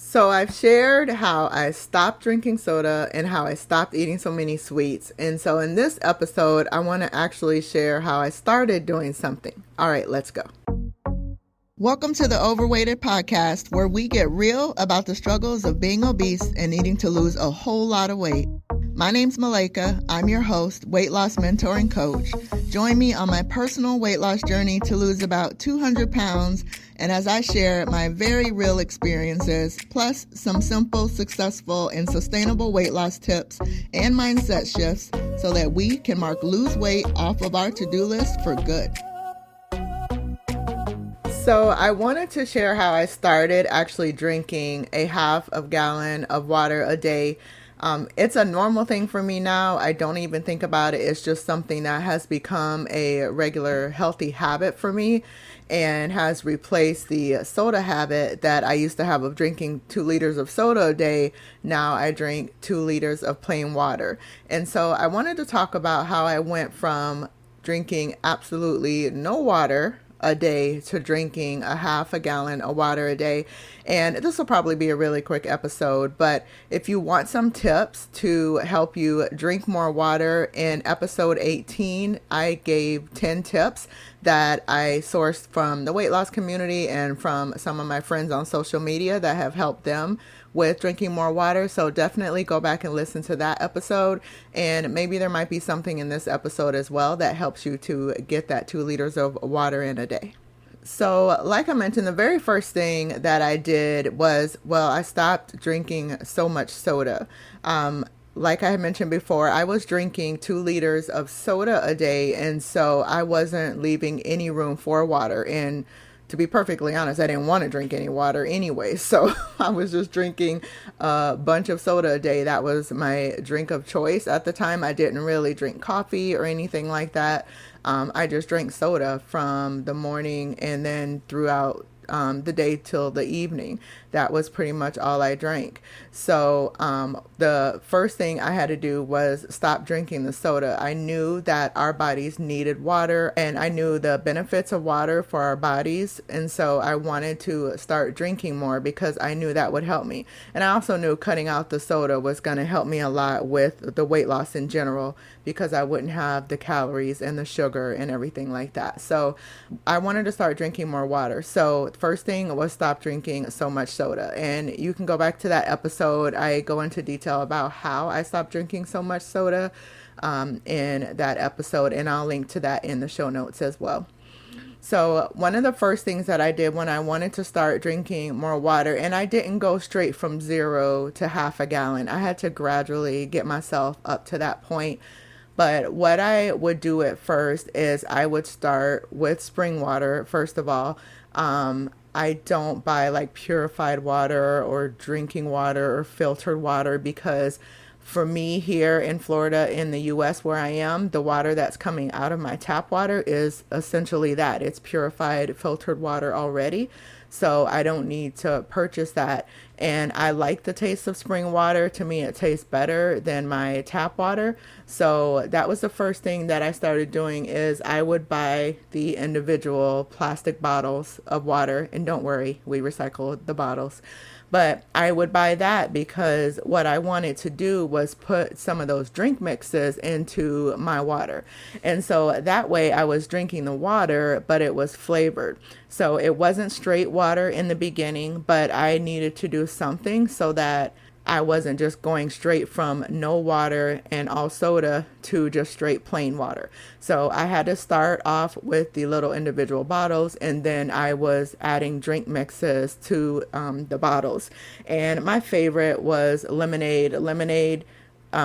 So I've shared how I stopped drinking soda and how I stopped eating so many sweets. And so in this episode, I want to actually share how I started doing something. All right, let's go. Welcome to the Overweighted Podcast, where we get real about the struggles of being obese and needing to lose a whole lot of weight. My name's Malaika. I'm your host, weight loss mentor and coach. Join me on my personal weight loss journey to lose about 200 pounds, and as I share my very real experiences, plus some simple, successful, and sustainable weight loss tips and mindset shifts so that we can mark lose weight off of our to-do list for good. So I wanted to share how I started actually drinking a half of gallon of water a day. It's a normal thing for me now. I don't even think about it. It's just something that has become a regular healthy habit for me and has replaced the soda habit that I used to have of drinking 2 liters of soda a day. Now I drink 2 liters of plain water. And so I wanted to talk about how I went from drinking absolutely no water a day to drinking a half a gallon of water a day. And this will probably be a really quick episode, but if you want some tips to help you drink more water, in episode 18, I gave 10 tips that I sourced from the weight loss community and from some of my friends on social media that have helped them with drinking more water. So definitely go back and listen to that episode. And maybe there might be something in this episode as well that helps you to get that 2 liters of water in a day. So like I mentioned, the very first thing that I did was, I stopped drinking so much soda. Like I had mentioned before, I was drinking 2 liters of soda a day, and so I wasn't leaving any room for water. And to be perfectly honest, I didn't want to drink any water anyway, so I was just drinking a bunch of soda a day. That was my drink of choice at the time. I didn't really drink coffee or anything like that. I just drank soda from the morning and then throughout the day till the evening. That was pretty much all I drank. So the first thing I had to do was stop drinking the soda. I knew that our bodies needed water, and I knew the benefits of water for our bodies. And so I wanted to start drinking more because I knew that would help me. And I also knew cutting out the soda was going to help me a lot with the weight loss in general, because I wouldn't have the calories and the sugar and everything like that. So I wanted to start drinking more water. So first thing was stop drinking so much soda. And you can go back to that episode. I go into detail about how I stopped drinking so much soda in that episode, and I'll link to that in the show notes as well. So one of the first things that I did when I wanted to start drinking more water, and I didn't go straight from 0 to half a gallon. I had to gradually get myself up to that point. But what I would do at first is I would start with spring water, first of all. I don't buy like purified water or drinking water or filtered water, because for me here in Florida, in the US where I am, the water that's coming out of my tap water is essentially that. It's purified, filtered water already. So I don't need to purchase that. And I like the taste of spring water. To me, it tastes better than my tap water. So that was the first thing that I started doing, is I would buy the individual plastic bottles of water. And don't worry, we recycle the bottles. But I would buy that because what I wanted to do was put some of those drink mixes into my water. And so that way I was drinking the water, but it was flavored. So it wasn't straight water in the beginning, but I needed to do something so that I wasn't just going straight from no water and all soda to just straight plain water. So I had to start off with the little individual bottles, and then I was adding drink mixes to the bottles. And my favorite was lemonade.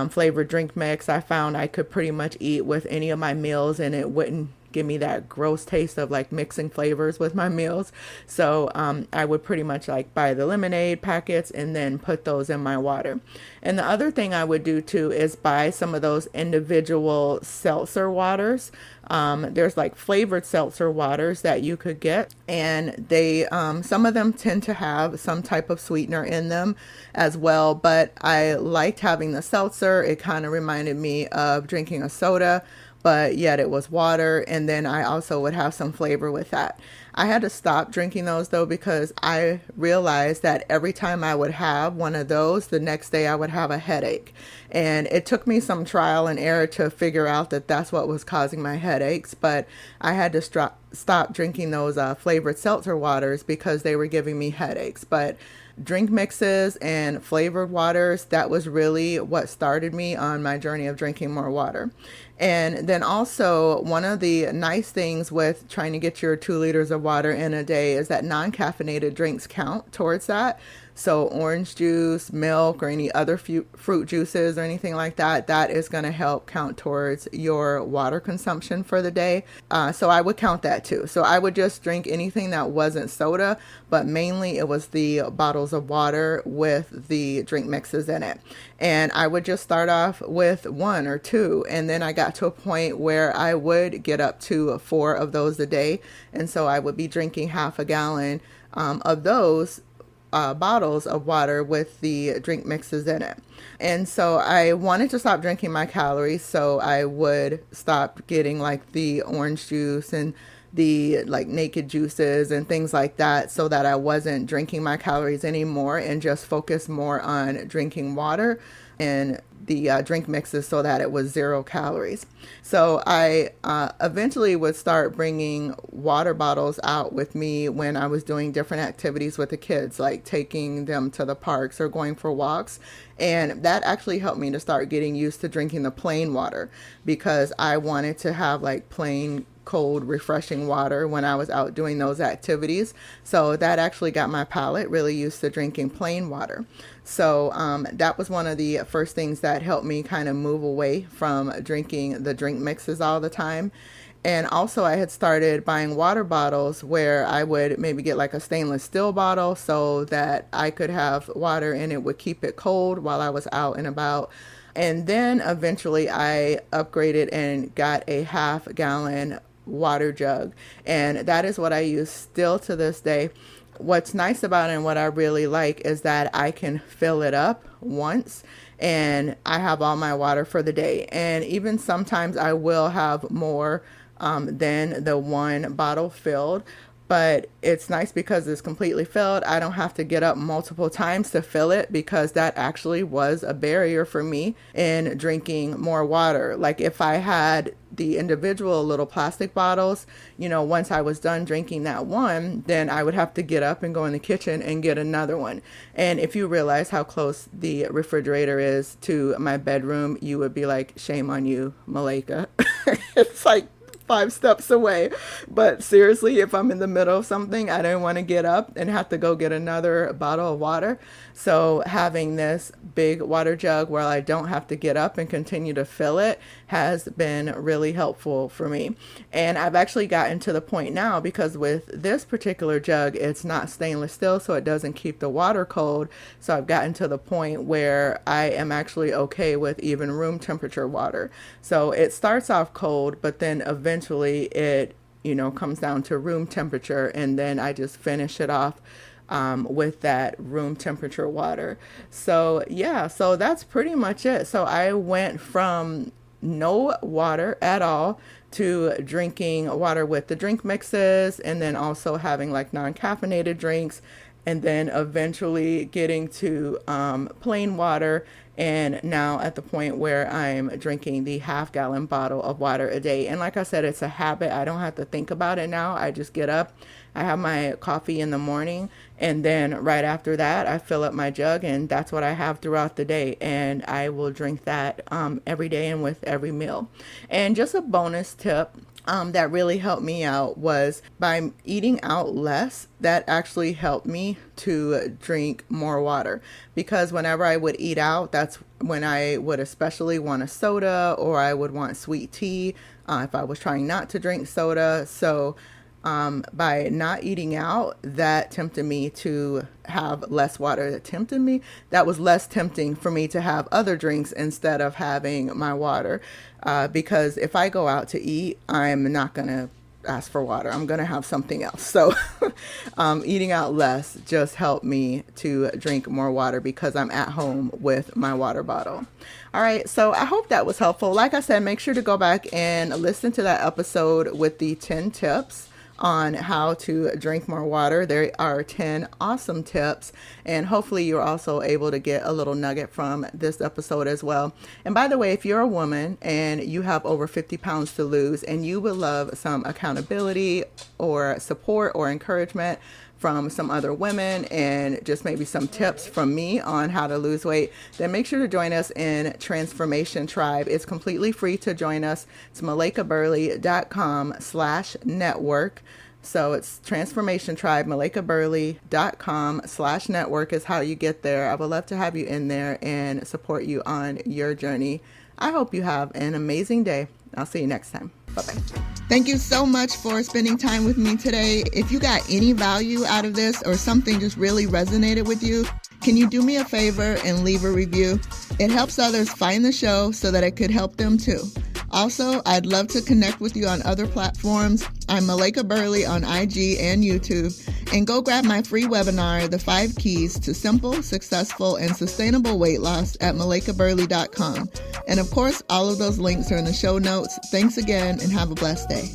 Flavored drink mix. I found I could pretty much eat with any of my meals, and it wouldn't give me that gross taste of like mixing flavors with my meals. So I would pretty much like buy the lemonade packets and then put those in my water. And the other thing I would do too is buy some of those individual seltzer waters. There's like flavored seltzer waters that you could get, and they some of them tend to have some type of sweetener in them as well, but I liked having the seltzer. It kind of reminded me of drinking a soda, but yet it was water. And then I also would have some flavor with that. I had to stop drinking those though, because I realized that every time I would have one of those, the next day I would have a headache. And it took me some trial and error to figure out that that's what was causing my headaches. But I had to stop drinking those flavored seltzer waters because they were giving me headaches. But drink mixes and flavored waters, that was really what started me on my journey of drinking more water. And then also, one of the nice things with trying to get your 2 liters of water in a day is that non-caffeinated drinks count towards that. So orange juice, milk, or any other fruit juices or anything like that, that is going to help count towards your water consumption for the day. So I would count that too. So I would just drink anything that wasn't soda, but mainly it was the bottles of water with the drink mixes in it. And I would just start off with 1 or 2. And then I got to a point where I would get up to 4 of those a day. And so I would be drinking half a gallon of those bottles of water with the drink mixes in it. And so I wanted to stop drinking my calories, so I would stop getting like the orange juice and the like naked juices and things like that, so that I wasn't drinking my calories anymore and just focus more on drinking water and the drink mixes, so that it was 0 calories. So I eventually would start bringing water bottles out with me when I was doing different activities with the kids, like taking them to the parks or going for walks. And that actually helped me to start getting used to drinking the plain water, because I wanted to have like plain cold, refreshing water when I was out doing those activities. So that actually got my palate really used to drinking plain water. So that was one of the first things that helped me kind of move away from drinking the drink mixes all the time. And also I had started buying water bottles where I would maybe get like a stainless steel bottle so that I could have water and it would keep it cold while I was out and about. And then eventually I upgraded and got a half gallon water jug, and that is what I use still to this day. What's nice about it and what I really like is that I can fill it up once and I have all my water for the day. And even sometimes I will have more than the 1 bottle filled. But it's nice because it's completely filled. I don't have to get up multiple times to fill it, because that actually was a barrier for me in drinking more water. Like if I had the individual little plastic bottles, once I was done drinking that one, then I would have to get up and go in the kitchen and get another one. And if you realize how close the refrigerator is to my bedroom, you would be like, shame on you, Malaika. It's like 5 steps away. But seriously, if I'm in the middle of something, I don't want to get up and have to go get another bottle of water. So having this big water jug where I don't have to get up and continue to fill it has been really helpful for me. And I've actually gotten to the point now, because with this particular jug, it's not stainless steel, so it doesn't keep the water cold. So I've gotten to the point where I am actually okay with even room temperature water. So it starts off cold, but then eventually it, comes down to room temperature, and then I just finish it off with that room temperature water. So yeah, so that's pretty much it. So I went from no water at all to drinking water with the drink mixes, and then also having like non-caffeinated drinks, and then eventually getting to plain water, and now at the point where I'm drinking the half gallon bottle of water a day. And like I said, it's a habit. I don't have to think about it now. I just get up, I have my coffee in the morning, and then right after that, I fill up my jug, and that's what I have throughout the day. And I will drink that every day and with every meal. And just a bonus tip that really helped me out was by eating out less. That actually helped me to drink more water, because whenever I would eat out, that's when I would especially want a soda, or I would want sweet tea if I was trying not to drink soda. So by not eating out, that tempted me to have less water. That was less tempting for me to have other drinks instead of having my water. Because if I go out to eat, I'm not going to ask for water. I'm going to have something else. So eating out less just helped me to drink more water, because I'm at home with my water bottle. All right. So I hope that was helpful. Like I said, make sure to go back and listen to that episode with the 10 tips on how to drink more water. There are 10 awesome tips, and hopefully you're also able to get a little nugget from this episode as well. And by the way, if you're a woman and you have over 50 pounds to lose and you would love some accountability or support or encouragement from some other women and just maybe some tips from me on how to lose weight, then make sure to join us in Transformation Tribe. It's completely free to join us. It's malaikaburley.com/network. So it's Transformation Tribe, malaikaburley.com/network is how you get there. I would love to have you in there and support you on your journey. I hope you have an amazing day. I'll see you next time. Bye-bye. Thank you so much for spending time with me today. If you got any value out of this or something just really resonated with you, can you do me a favor and leave a review? It helps others find the show so that it could help them too. Also, I'd love to connect with you on other platforms. I'm Malaika Burley on IG and YouTube. And go grab my free webinar, The 5 Keys to Simple, Successful, and Sustainable Weight Loss at malaikaburley.com. And of course, all of those links are in the show notes. Thanks again and have a blessed day.